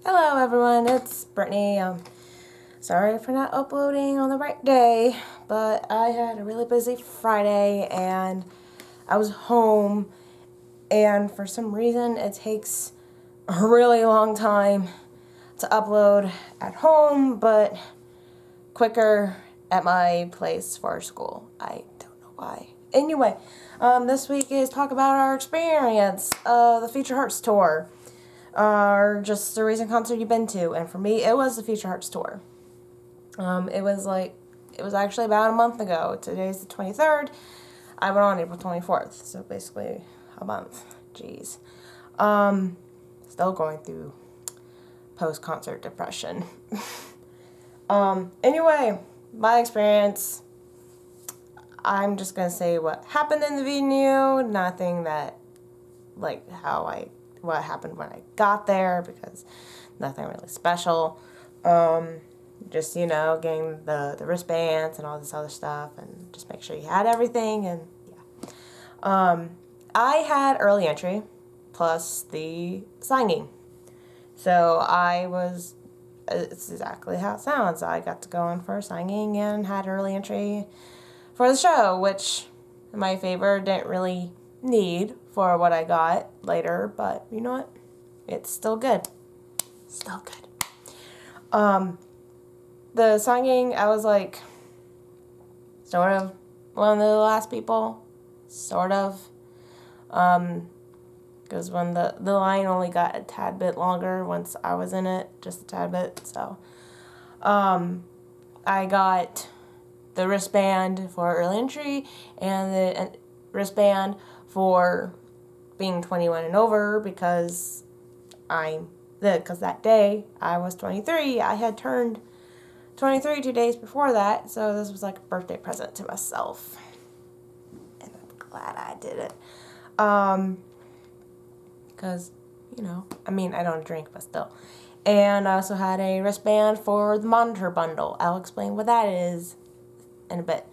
Hello everyone, it's Brittany. Sorry for not uploading on the right day, but I had a really busy Friday and I was home, and for some reason it takes a really long time to upload at home, but quicker at my place for school. I don't know why. Anyway, this week is talk about our experience of the Future Hearts tour. Or just a recent concert you've been to. And for me, it was the Future Hearts tour. It was actually about a month ago. Today's the 23rd. I went on April 24th. So basically a month. Jeez. Still going through post-concert depression. Anyway, my experience. I'm just going to say what happened in the venue. Nothing that, like, what happened when I got there, because nothing really special. Just, getting the wristbands and all this other stuff, and just make sure you had everything, and yeah. I had early entry, plus the signing. So it's exactly how it sounds. I got to go in for a signing and had early entry for the show, which, in my favor, didn't really need for what I got later, but you know what? It's still good. Still good. The signing, I was like, sort of one of the last people. Sort of. Because when the line only got a tad bit longer once I was in it, just a tad bit, so. I got the wristband for early entry and the wristband for being 21 and over, because that day I was 23. I had turned 23 2 days before that, so this was like a birthday present to myself, and I'm glad I did it. Because, I don't drink, but still. And I also had a wristband for the monitor bundle. I'll explain what that is in a bit.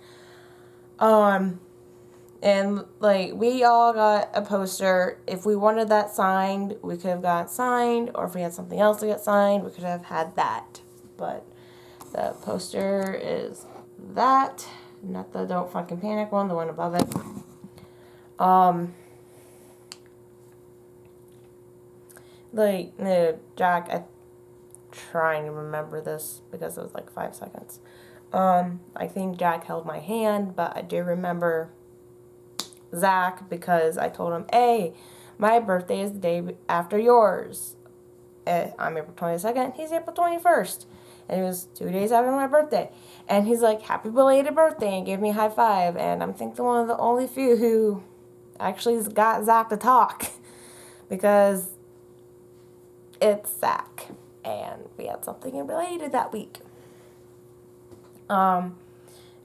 And, we all got a poster. If we wanted that signed, we could have got it signed. Or if we had something else to get signed, we could have had that. But the poster is that. Not the Don't Fucking Panic one, the one above it. Jack, I'm trying to remember this because it was 5 seconds. I think Jack held my hand, but I do remember Zach, because I told him, hey, my birthday is the day after yours. I'm April 22nd, he's April 21st. And it was 2 days after my birthday. And he's like, happy belated birthday, and gave me a high five. And I'm thinking one of the only few who actually got Zach to talk. Because it's Zach. And we had something related that week. And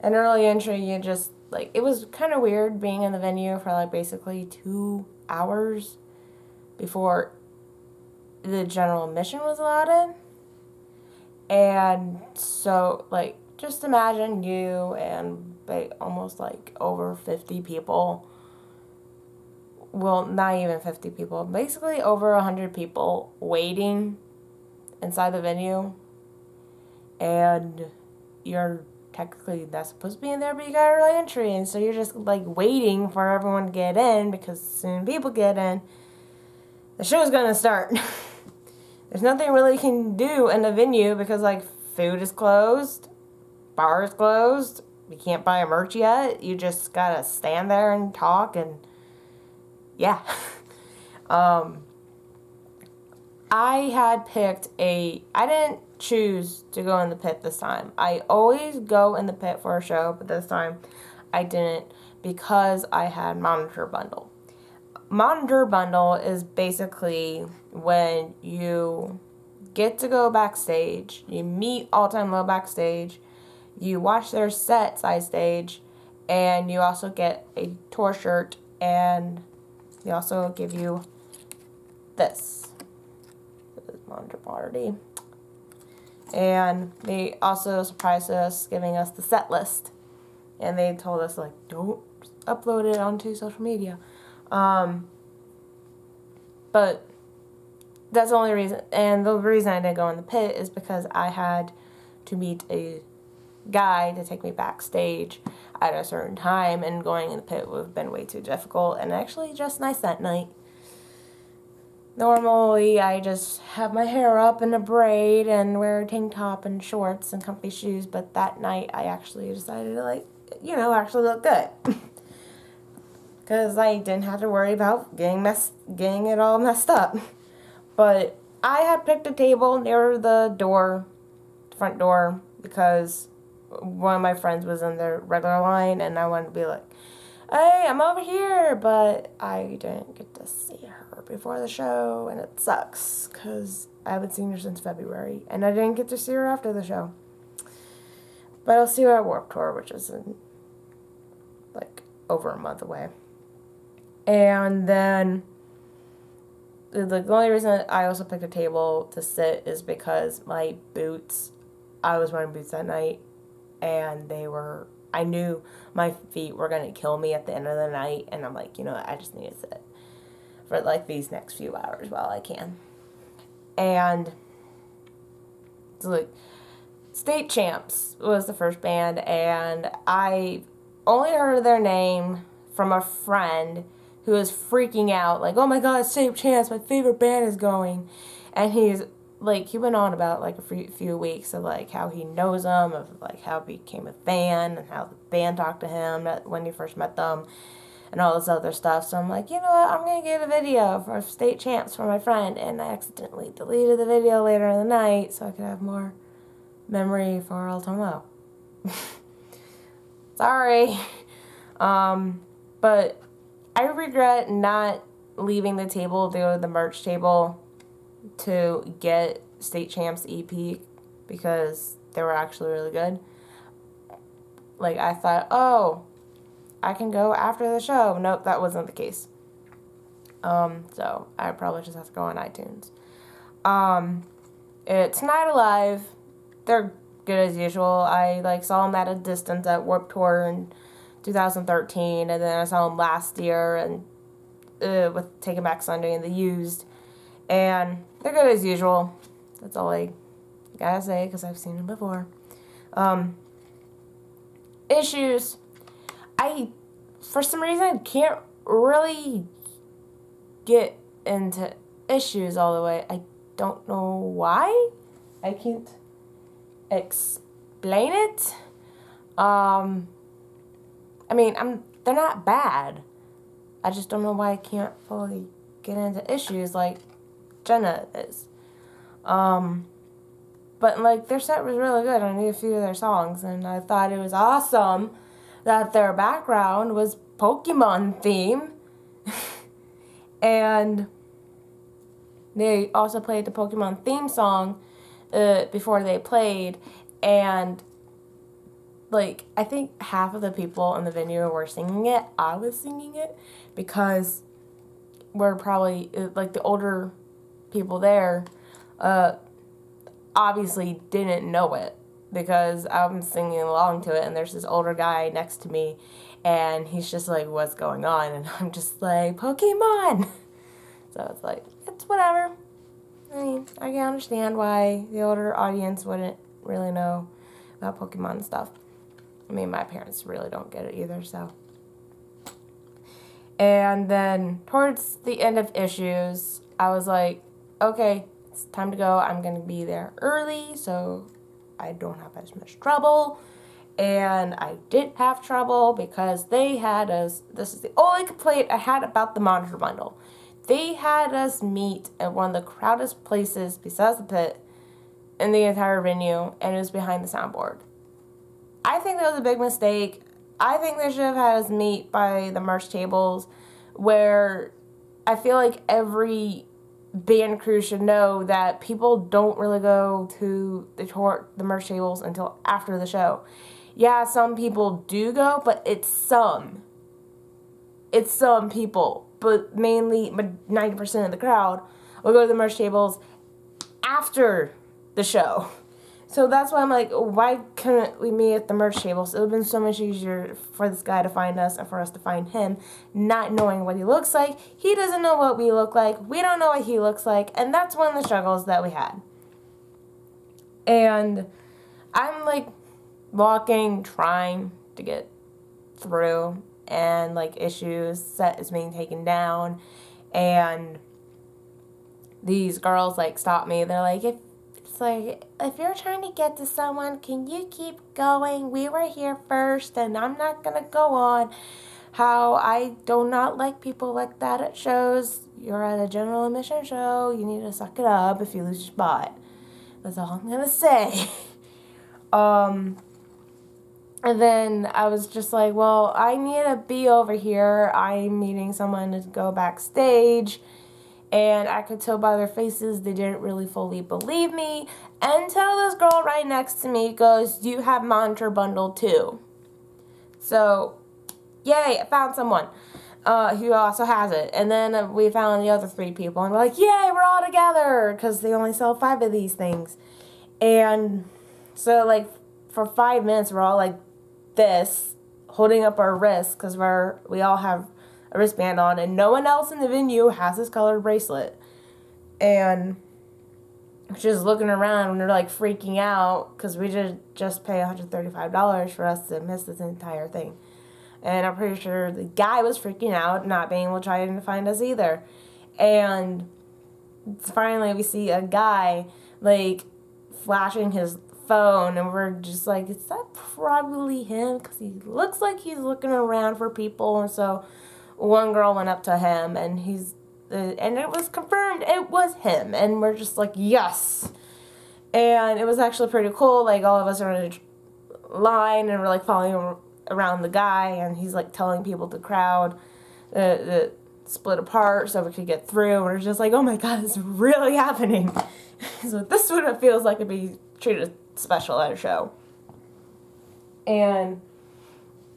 early entry, you just, it was kind of weird being in the venue for, basically 2 hours before the general admission was allowed in. And so, just imagine you and, almost, over 50 people. Well, not even 50 people. Basically, over 100 people waiting inside the venue. And you're technically not supposed to be in there, but you got early entry, and so you're just waiting for everyone to get in, because as soon as people get in, the show's gonna start. There's nothing really you can do in the venue, because food is closed, bar is closed, you can't buy a merch yet, you just gotta stand there and talk, and yeah. I had picked I didn't choose to go in the pit this time. I always go in the pit for a show, but this time I didn't, because I had monitor bundle. Monitor bundle is basically when you get to go backstage, you meet All Time Low backstage, you watch their set side stage, and you also get a tour shirt, and they also give you this. Monitor party. And they also surprised us, giving us the set list. And they told us, don't upload it onto social media. But that's the only reason. And the reason I didn't go in the pit is because I had to meet a guy to take me backstage at a certain time, and going in the pit would have been way too difficult, and actually just nice that night. Normally, I just have my hair up in a braid and wear a tank top and shorts and comfy shoes, but that night I actually decided to, like, actually look good. Because I didn't have to worry about getting it all messed up. But I had picked a table near the front door, because one of my friends was in the regular line, and I wanted to be like, hey, I'm over here, but I didn't get to see her before the show, and it sucks, because I haven't seen her since February, and I didn't get to see her after the show. But I'll see her at Warped Tour, which is like over a month away. And then the only reason I also picked a table to sit is because my boots, I was wearing boots that night, and I knew my feet were going to kill me at the end of the night, and I'm like, I just need to sit for like these next few hours while I can. And so, like, State Champs was the first band, and I only heard their name from a friend who was freaking out, like, oh my god, State Champs, my favorite band is going. And he went on about, like, a few weeks of, like, how he knows them, of, like, how he became a fan, and how the band talked to him when he first met them, and all this other stuff. So I'm like, you know what, I'm going to get a video for State Champs for my friend, and I accidentally deleted the video later in the night so I could have more memory for El Tomo. Sorry. But I regret not leaving the table to go to the merch table to get State Champs EP, because they were actually really good. Like, I thought, oh, I can go after the show. Nope, that wasn't the case. So I probably just have to go on iTunes. It's Night Alive. They're good as usual. I saw them at a distance at Warped Tour in 2013, and then I saw them last year and with Taking Back Sunday and The Used, and they're good as usual. That's all I gotta say, because I've seen them before. Issues. For some reason, can't really get into Issues all the way. I don't know why. I can't explain it. They're not bad. I just don't know why I can't fully get into Issues like Jenna is. But their set was really good. I knew a few of their songs, and I thought it was awesome that their background was Pokemon theme. And they also played the Pokemon theme song before they played, and I think half of the people in the venue were singing it. I was singing it because we're probably, the older people there obviously didn't know it, because I'm singing along to it, and there's this older guy next to me, and he's just like, what's going on? And I'm just like, Pokemon! So it's like, it's whatever. I can understand why the older audience wouldn't really know about Pokemon and stuff. My parents really don't get it either, so. And then towards the end of Issues, I was like, okay, it's time to go. I'm going to be there early, so I don't have as much trouble. And I did have trouble because they had us, this is the only complaint I had about the Monitor Bundle. They had us meet at one of the crowded places besides the pit in the entire venue, and it was behind the soundboard. I think that was a big mistake. I think they should have had us meet by the merch tables, where I feel like every band crew should know that people don't really go to the merch tables until after the show. Yeah, some people do go, but it's some. It's some people, but mainly 90% of the crowd will go to the merch tables after the show. So that's why I'm like, why couldn't we meet at the merch table? So it would have been so much easier for this guy to find us and for us to find him, not knowing what he looks like. He doesn't know what we look like. We don't know what he looks like. And that's one of the struggles that we had. And I'm like walking, trying to get through, and like issues, set is being taken down, and these girls like stop me. They're like, if you're trying to get to someone, can you keep going? We were here first, and I'm not gonna go on how I do not like people like that at shows. You're at a general admission show. You need to suck it up if you lose your spot. That's all I'm gonna say. And then I was just like, well, I need to be over here. I'm meeting someone to go backstage. And I could tell by their faces they didn't really fully believe me. Until this girl right next to me goes, do you have monitor bundle too? So, yay, I found someone who also has it. And then we found the other 3 people. And we're like, yay, we're all together. Because they only sell 5 of these things. And so, like, for 5 minutes, we're all like this, holding up our wrists. Because we all have a wristband on, and no one else in the venue has this colored bracelet. And just looking around, and they're like freaking out because we just pay $135 for us to miss this entire thing. And I'm pretty sure the guy was freaking out, not being able to try to find us either. And finally we see a guy like flashing his phone, and we're just like, is that probably him? Because he looks like he's looking around for people. And so one girl went up to him, and and it was confirmed it was him, and we're just like, yes. And it was actually pretty cool. Like, all of us are in a line, and we're like following around the guy, and he's like telling people to crowd, split apart so we could get through. And we're just like, oh my god, it's really happening. So this is what it feels like to be treated special at a show. And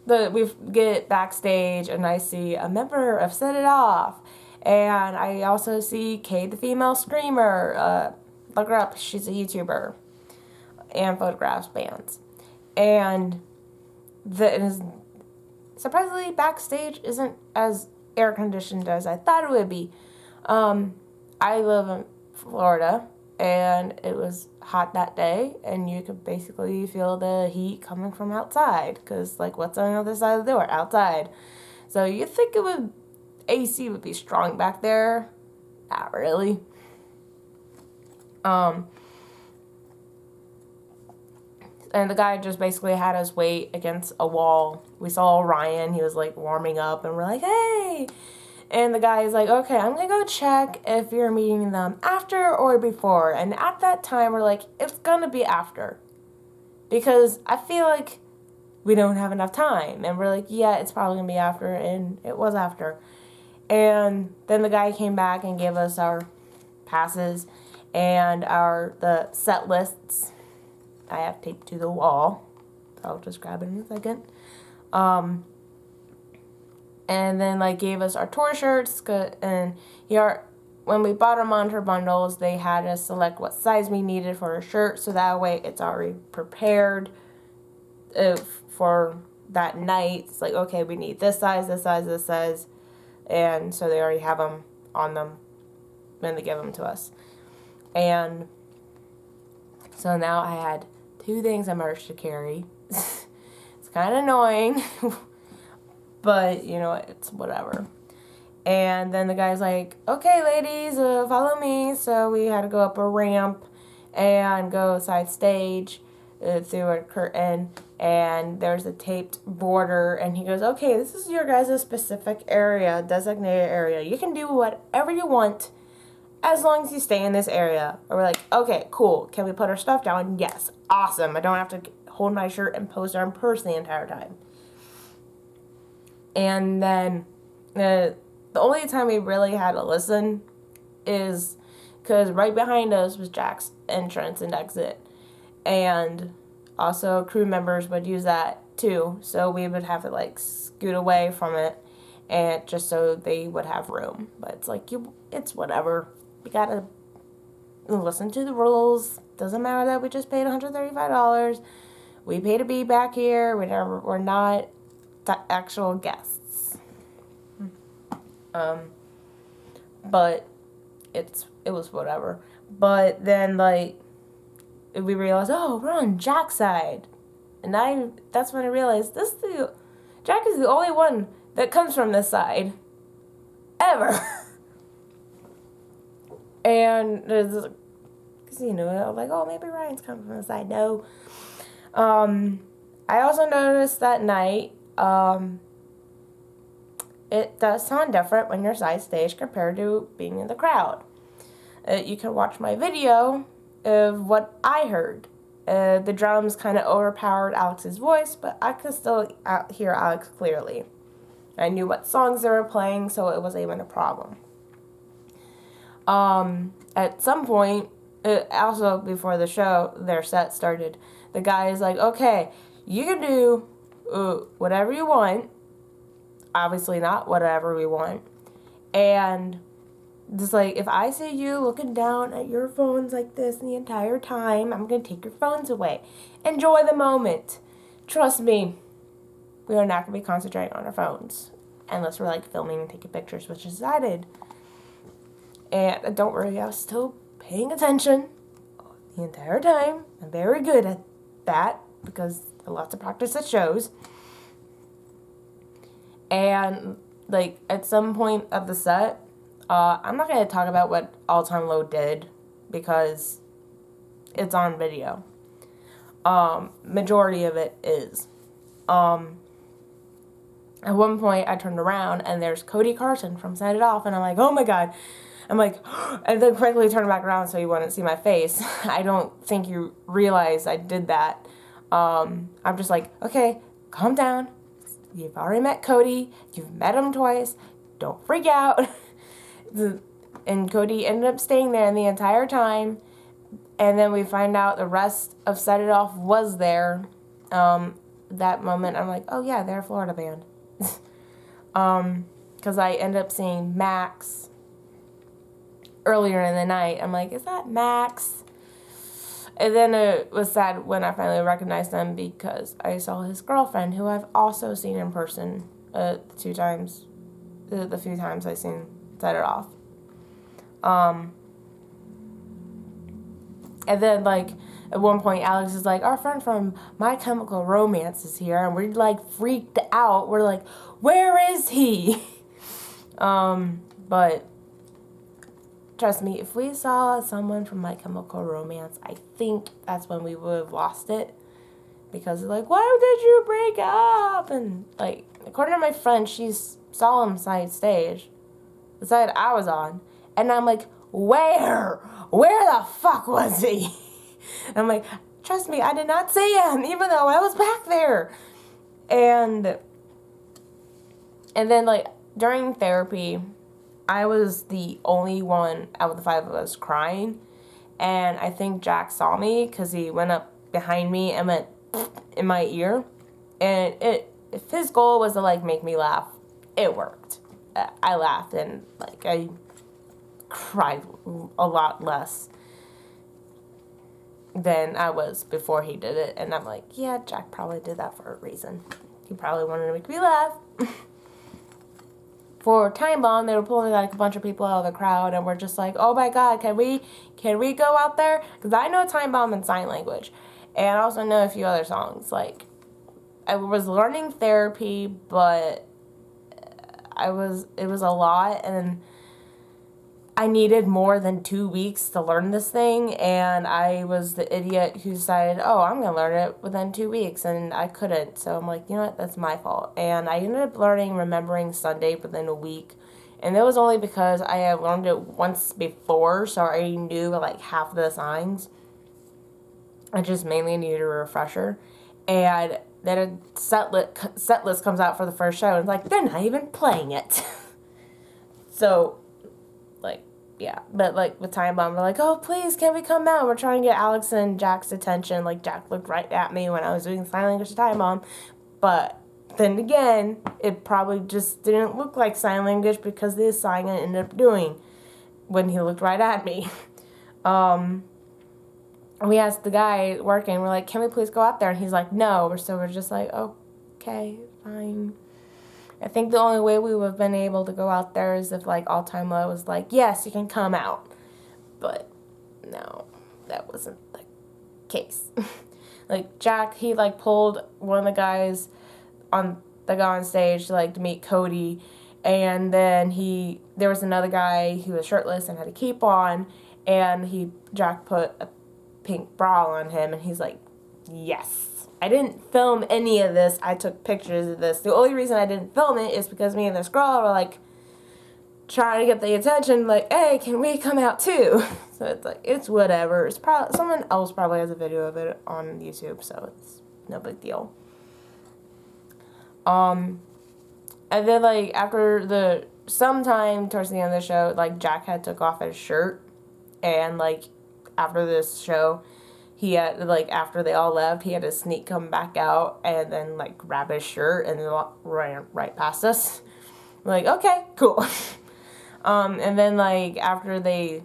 we get backstage, and I see a member of Set It Off, and I also see Kay the Female Screamer. Look her up, she's a YouTuber and photographs bands. And surprisingly, backstage isn't as air conditioned as I thought it would be. I live in Florida, and it was hot that day, and you could basically feel the heat coming from outside, because like, what's on the other side of the door? Outside. So you think AC would be strong back there? Not really. And the guy just basically had us wait against a wall. We saw Ryan, he was like warming up, and we're like, hey. And the guy is like, okay, I'm going to go check if you're meeting them after or before. And at that time, we're like, it's going to be after. Because I feel like we don't have enough time. And we're like, yeah, it's probably going to be after. And it was after. And then the guy came back and gave us our passes and the set lists. I have taped to the wall. So I'll just grab it in a second. And then like gave us our tour shirts, and here, when we bought our monitor bundles, they had us select what size we needed for a shirt, so that way it's already prepared for that night. It's like, okay, we need this size, this size, this size, and so they already have them on them when they give them to us. And so now I had 2 things of merch to carry. It's kind of annoying. But, you know, it's whatever. And then the guy's like, okay, ladies, follow me. So we had to go up a ramp and go side stage through a curtain. And there's a taped border. And he goes, okay, this is your guys' specific area, designated area. You can do whatever you want as long as you stay in this area. And we're like, okay, cool. Can we put our stuff down? Yes. Awesome. I don't have to hold my shirt and pose our purse the entire time. And then the only time we really had to listen is because right behind us was Jack's entrance and exit. And also crew members would use that too. So we would have to like scoot away from it, and just so they would have room. But it's like, it's whatever. You gotta listen to the rules. Doesn't matter that we just paid $135. We pay to be back here. We're not the actual guests. But it was whatever. But then, like, we realized, oh, we're on Jack's side. And that's when I realized Jack is the only one that comes from this side. Ever. And because, you know, I was like, oh, maybe Ryan's coming from the side. No. I also noticed that night, it does sound different when you're side stage compared to being in the crowd. You can watch my video of what I heard. The drums kind of overpowered Alex's voice, but I could still hear Alex clearly. I knew what songs they were playing, so it wasn't even a problem. At some point, also before the show, their set started, the guy is like, okay, you can do whatever you want. Obviously not whatever we want. And just like, if I see you looking down at your phones like this the entire time, I'm going to take your phones away. Enjoy the moment. Trust me, we are not going to be concentrating on our phones. Unless we're like filming and taking pictures, which is I did. And don't worry, I was still paying attention the entire time. I'm very good at that because lots of practice at shows. And like at some point of the set, I'm not going to talk about what All Time Low did because it's on video. Majority of it is. At one point I turned around and there's Cody Carson from Set It Off, and I'm like, oh my god. I'm like, and then quickly turned back around so you wouldn't see my face. I don't think you realize I did that. I'm just like, okay, calm down. You've already met Cody. You've met him twice. Don't freak out. And Cody ended up staying there the entire time. And then we find out the rest of Set It Off was there. That moment, I'm like, oh yeah, they're a Florida band. Because I ended up seeing Max earlier in the night. I'm like, is that Max? And then it was sad when I finally recognized them because I saw his girlfriend, who I've also seen in person the few times I've seen Set It Off. And then, like, at one point, Alex is like, our friend from My Chemical Romance is here, and we're, like, freaked out. We're like, where is he? But trust me, if we saw someone from My Chemical Romance, I think that's when we would have lost it. Because they're like, why did you break up? And, like, according to my friend, she saw him side stage, the side I was on. And I'm like, where? Where the fuck was he? And I'm like, trust me, I did not see him, even though I was back there. And then, like, during therapy, I was the only one out of the five of us crying. And I think Jack saw me because he went up behind me and went in my ear. And if his goal was to, like, make me laugh, it worked. I laughed and, like, I cried a lot less than I was before he did it. And I'm like, yeah, Jack probably did that for a reason. He probably wanted to make me laugh. For Time Bomb, they were pulling like a bunch of people out of the crowd, and we're just like, oh my god, can we go out there? Because I know Time Bomb in sign language, and I also know a few other songs. Like, I was learning therapy, but it was a lot, and I needed more than 2 weeks to learn this thing, and I was the idiot who decided, oh, I'm going to learn it within 2 weeks, and I couldn't. So I'm like, you know what, that's my fault. And I ended up remembering Sunday within a week, and it was only because I had learned it once before, so I already knew like half the signs. I just mainly needed a refresher. And then a set list comes out for the first show, and it's like, they're not even playing it. So, like, yeah, but like with Time Bomb, we're like, oh, please, can we come out? We're trying to get Alex and Jack's attention. Like, Jack looked right at me when I was doing sign language to Time Bomb. But then again, it probably just didn't look like sign language because the sign I ended up doing when he looked right at me. We asked the guy working, we're like, can we please go out there? And he's like, no. So we're just like, okay, fine. I think the only way we would have been able to go out there is if, like, All Time Low was like, yes, you can come out. But no, that wasn't the case. Like, Jack, he, like, pulled one of the guys on stage to, like, to meet Cody. And then there was another guy who was shirtless and had a cape on. And Jack put a pink bra on him. And he's like, yes. I didn't film any of this. I took pictures of this. The only reason I didn't film it is because me and this girl were, like, trying to get the attention, like, hey, can we come out too? So it's like, it's whatever. It's probably someone else probably has a video of it on YouTube, so it's no big deal. And then, like, after sometime towards the end of the show, like, Jack had took off his shirt, and, like, after this show, he had, like, after they all left, he had to sneak come back out and then, like, grab his shirt and then ran right past us. We're like, okay, cool. And then, like, after they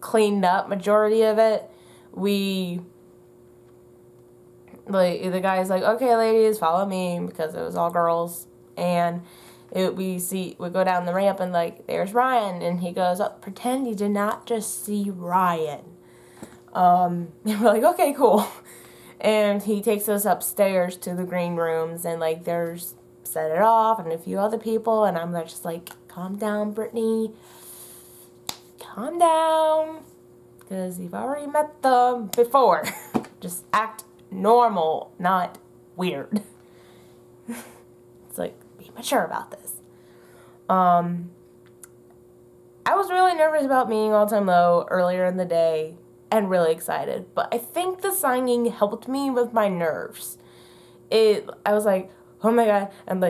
cleaned up majority of it, the guy's like, okay, ladies, follow me, because it was all girls. And we go down the ramp, and, like, there's Ryan, and he goes, pretend you did not just see Ryan. And we're like, okay, cool. And he takes us upstairs to the green rooms, and, like, there's Set It Off and a few other people, and I'm just like, calm down, Brittany. Calm down. Because you've already met them before. Just act normal, not weird. It's like, be mature about this. I was really nervous about meeting All Time Low earlier in the day and really excited, but I think the signing helped me with my nerves. I was like, oh my god, I'm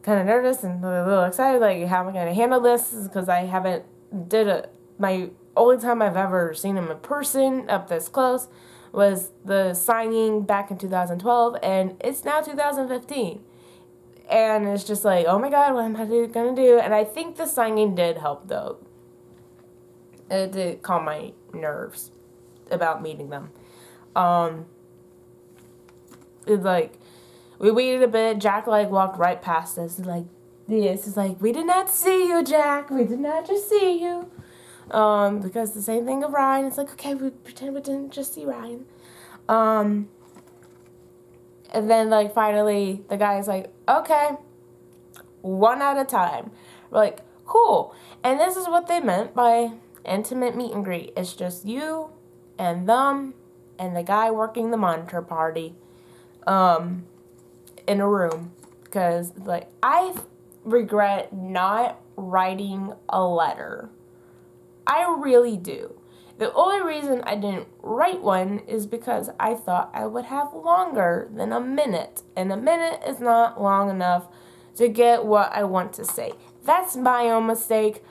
kind of nervous and a little excited, like, how am I going to handle this? Because I haven't my only time I've ever seen him in person up this close was the signing back in 2012, and it's now 2015. And it's just like, oh my god, what am I going to do? And I think the signing did help, though. It did calm my nerves about meeting them. It's like, we waited a bit. Jack, like, walked right past us. Like, this is like, we did not see you, Jack. We did not just see you. Because the same thing of Ryan. It's like, okay, we pretend we didn't just see Ryan. And then, like, finally, the guy's like, okay, one at a time. We're like, cool. And this is what they meant by intimate meet and greet. It's just you and them and the guy working the monitor party in a room. Because, like, I regret not writing a letter. I really do. The only reason I didn't write one is because I thought I would have longer than a minute. And a minute is not long enough to get what I want to say. That's my own mistake.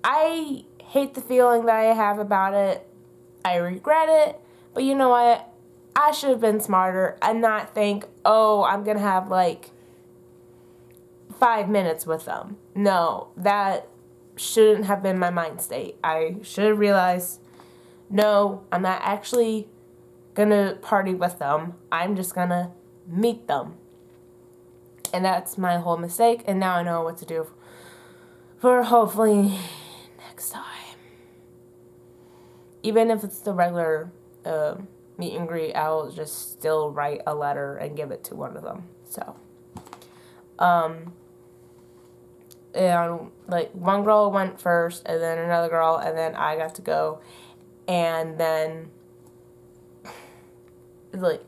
I hate the feeling that I have about it. I regret it. But you know what? I should have been smarter and not think, oh, I'm going to have, like, 5 minutes with them. No, that shouldn't have been my mind state. I should have realized, no, I'm not actually gonna party with them. I'm just gonna meet them. And that's my whole mistake, and now I know what to do for hopefully next time. Even if it's the regular meet and greet, I'll just still write a letter and give it to one of them. So, and, like, one girl went first, and then another girl, and then I got to go. And then, like,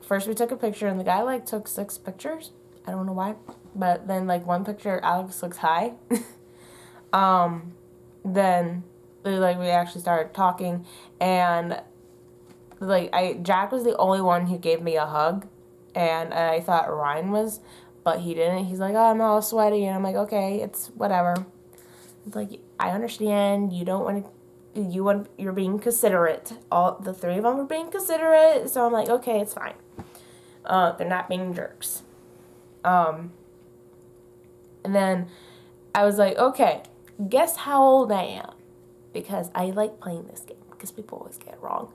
first we took a picture, and the guy, like, took 6 pictures. I don't know why. But then, like, one picture, Alex looks high. Then, like, we actually started talking, and, like, Jack was the only one who gave me a hug, and I thought Ryan was, but he didn't. He's like, oh, I'm all sweaty, and I'm like, okay, it's whatever. It's like, I understand, you don't want to, you're being considerate. All the 3 of them were being considerate, so I'm like, okay, it's fine. They're not being jerks. And then I was like, okay, guess how old I am? because I like playing this game because people always get it wrong.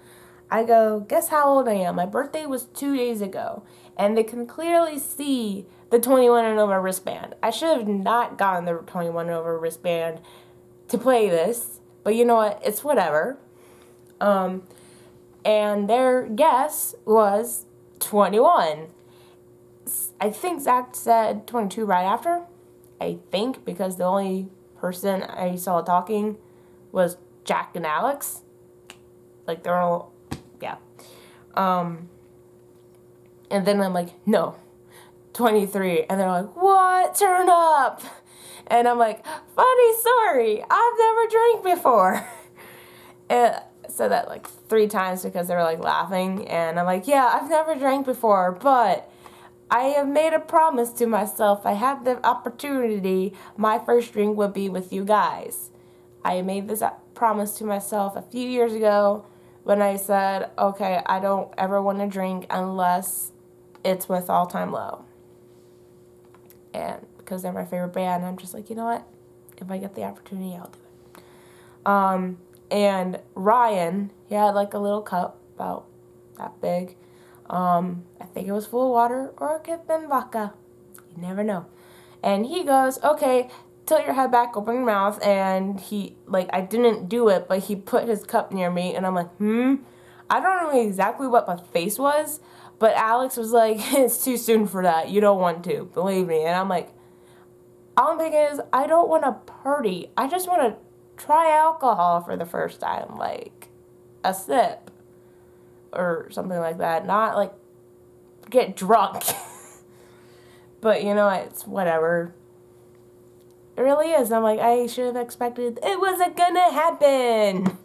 I go, guess how old I am? My birthday was 2 days ago, and they can clearly see the 21 and over wristband. I should have not gotten the 21 and over wristband to play this, but you know what? It's whatever. And their guess was 21. I think Zach said 22 right after. I think, because the only person I saw talking was Jack and Alex. Like, they're all, yeah. And then I'm like, no, 23. And they're like, what? Turn up. And I'm like, funny story, I've never drank before. And I said that like 3 times because they were like laughing. And I'm like, yeah, I've never drank before, but I have made a promise to myself. I had the opportunity. My first drink would be with you guys. I made this promise to myself a few years ago when I said, okay, I don't ever want to drink unless it's with All Time Low. And because they're my favorite band, I'm just like, you know what? If I get the opportunity, I'll do it. And Ryan, he had like a little cup about that big. I think it was full of water, or it could have been vodka. You never know. And he goes, okay, tilt your head back, open your mouth. And he, like, I didn't do it, but he put his cup near me. And I'm like, I don't know exactly what my face was, but Alex was like, it's too soon for that. You don't want to, believe me. And I'm like, all I'm thinking is, I don't want to party. I just want to try alcohol for the first time, like a sip or something like that. Not like get drunk. But you know, it's whatever. It really is. I'm like, I should have expected it wasn't gonna happen.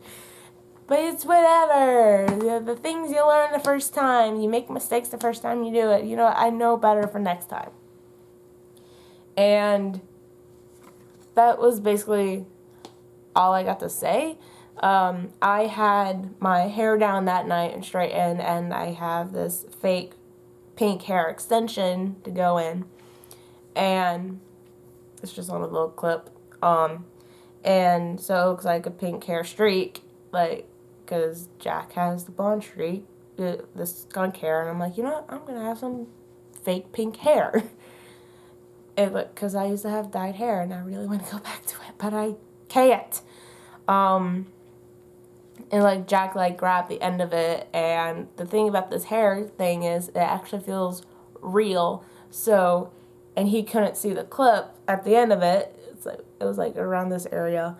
But it's whatever. The things you learn the first time, you make mistakes the first time you do it. You know, I know better for next time. And that was basically all I got to say. I had my hair down that night and straightened, and I have this fake pink hair extension to go in. And it's just on a little clip. And so it looks like a pink hair streak, like, because Jack has the blonde streak, this skunk hair, and I'm like, you know what, I'm going to have some fake pink hair. Because I used to have dyed hair, and I really want to go back to it, but I can't. And, like, Jack, like, grabbed the end of it, and the thing about this hair thing is it actually feels real, so, and he couldn't see the clip at the end of it. It was, like, around this area.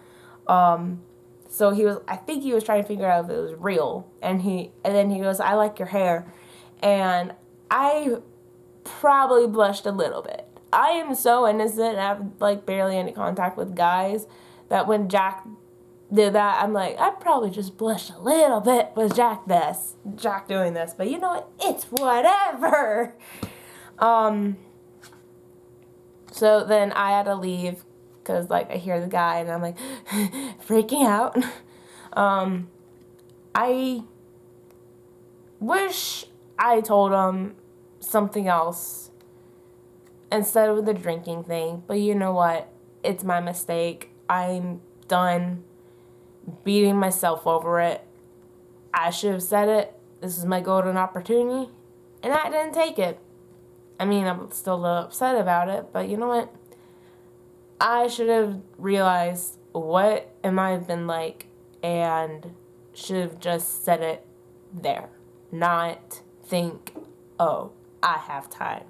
So I think he was trying to figure out if it was real, and then he goes, I like your hair, and I probably blushed a little bit. I am so innocent, I have, like, barely any contact with guys, that when Jack did that, I'm like, I probably just blushed a little bit with Jack doing this, but you know what, it's whatever. So then I had to leave, because, like, I hear the guy, and I'm, like, freaking out. I wish I told him something else instead of the drinking thing, but you know what? It's my mistake. I'm done beating myself over it. I should have said it. This is my golden opportunity, and I didn't take it. I mean, I'm still a little upset about it, but you know what? I should have realized what it might have been like and should have just said it there. Not think, oh, I have time.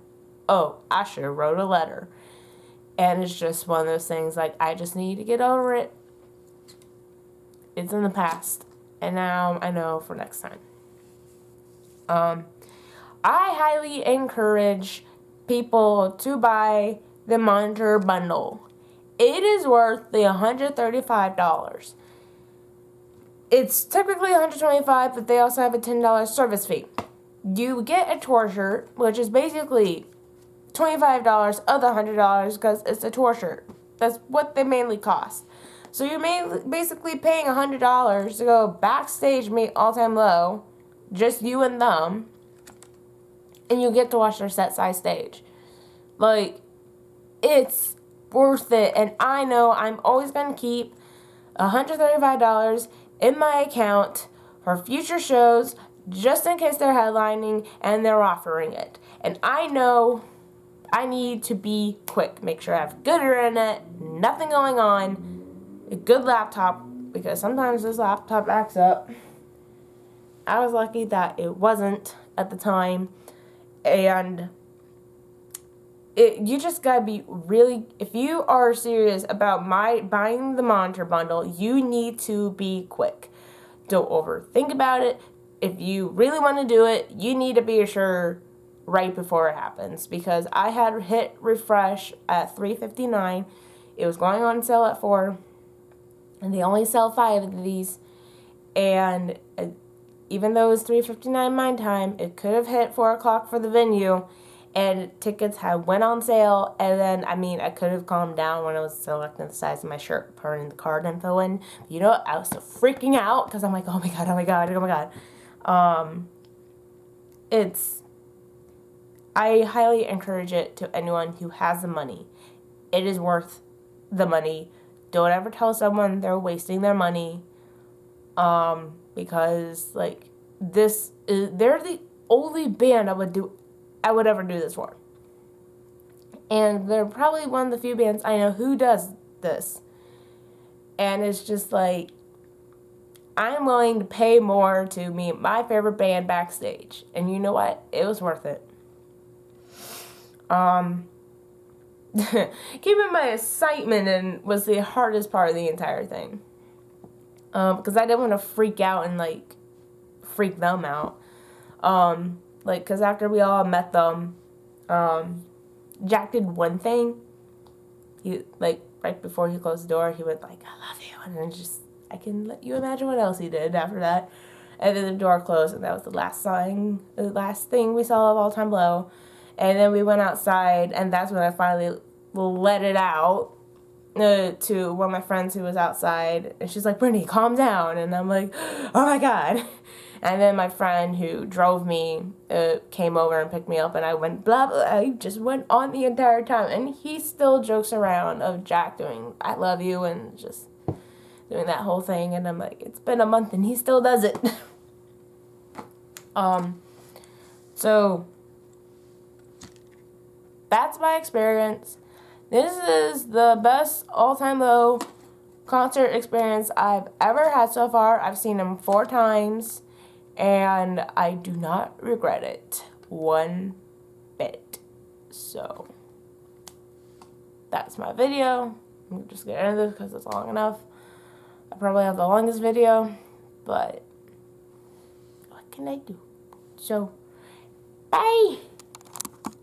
Oh, I should have wrote a letter. And it's just one of those things, like, I just need to get over it. It's in the past. And now I know for next time. I highly encourage people to buy the Monitor Bundle. It is worth the $135. It's typically $125, but they also have a $10 service fee. You get a tour shirt, which is basically $25 of the $100 because it's a tour shirt. That's what they mainly cost. So you're basically paying $100 to go backstage meet All Time Low, just you and them, and you get to watch their set size stage. Like, it's worth it, and I know I'm always going to keep $135 in my account for future shows just in case they're headlining and they're offering it. And I know I need to be quick. Make sure I have good internet, nothing going on, a good laptop, because sometimes this laptop acts up. I was lucky that it wasn't at the time. And you just gotta be really, if you are serious about buying the monitor bundle, you need to be quick. Don't overthink about it. If you really want to do it, you need to be sure right before it happens, because I had hit refresh at $3.59. It was going on sale at $4, and they only sell 5 of these. And even though it was $3.59 my time, it could have hit 4 o'clock for the venue, and tickets had went on sale. And then, I mean, I could have calmed down when I was selecting the size of my shirt, putting the card info in. But you know what? I was still freaking out because I'm like, oh my god, oh my god, oh my god. I highly encourage it to anyone who has the money. It is worth the money. Don't ever tell someone they're wasting their money. Because like they're the only band I would ever do this for. And they're probably one of the few bands I know who does this. And it's just like, I'm willing to pay more to meet my favorite band backstage. And you know what? It was worth it. Keeping my excitement in was the hardest part of the entire thing. Because I didn't want to freak out and, like, freak them out. Because after we all met them, Jack did one thing. He, like, right before he closed the door, he went, like, I love you. And then just, I can let you imagine what else he did after that. And then the door closed, and that was the last thing we saw of All Time Low. And then we went outside, and that's when I finally let it out to one of my friends who was outside. And she's like, Brittany, calm down. And I'm like, oh my god. And then my friend who drove me came over and picked me up, and I went blah, blah. I just went on the entire time. And he still jokes around of Jack doing I love you and just doing that whole thing. And I'm like, it's been a month and he still does it. So that's my experience. This is the best All Time Low concert experience I've ever had so far. I've seen him 4 times, and I do not regret it one bit. So that's my video. I'm just gonna end this because it's long enough. I probably have the longest video, but what can I do? So, bye!